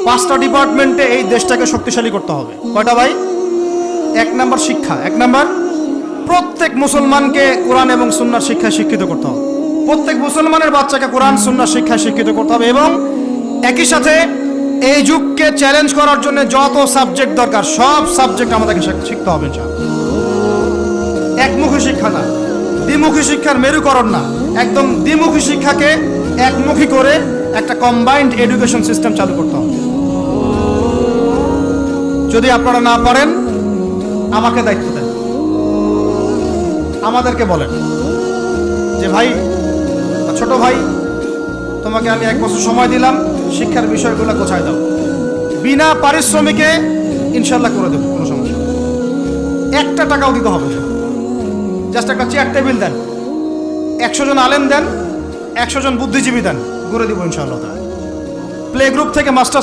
5টা ডিপার্টমেন্টে এই দেশটাকে শক্তিশালী করতে হবে। কয়টা ভাই? 1 নাম্বার শিক্ষা, 1 নাম্বার প্রত্যেক মুসলমানকে কোরআন এবং সুন্নাহর শিক্ষায় শিক্ষিত করতে হবে। প্রত্যেক মুসলমানের বাচ্চাকে কোরআন সুন্নাহর শিক্ষায় শিক্ষিত করতে হবে এবং একই সাথে এই যুগকে চ্যালেঞ্জ করার জন্য যত সাবজেক্ট দরকার সব সাবজেক্ট আমাদেরকে শিখতে হবে ইনশাআল্লাহ। একমুখী শিক্ষা না, দ্বিমুখী শিক্ষার মেরুকরণ না, একদম দ্বিমুখী শিক্ষাকে একমুখী করে একটা কম্বাইন্ড এডুকেশন সিস্টেম চালু করতে হবে। যদি আপনারা না পারেন আমাকে দায়িত্ব দেন, আমাদেরকে বলেন যে ভাই, ছোট ভাই, তোমাকে আমি 1 বছর সময় দিলাম, শিক্ষার বিষয়গুলো গোছায় দাও। বিনা পারিশ্রমিকে ইনশাল্লাহ করে দেবো, কোনো সমস্যা নেই। 1টা টাকাও দিতে হবে না, জাস্ট একটা চেয়ার টেবিল দেন, 100 জন আলেম দেন, 100 জন বুদ্ধিজীবী দেন, করে দিব ইনশাআল্লাহ। প্লে গ্রুপ থেকে মাস্টার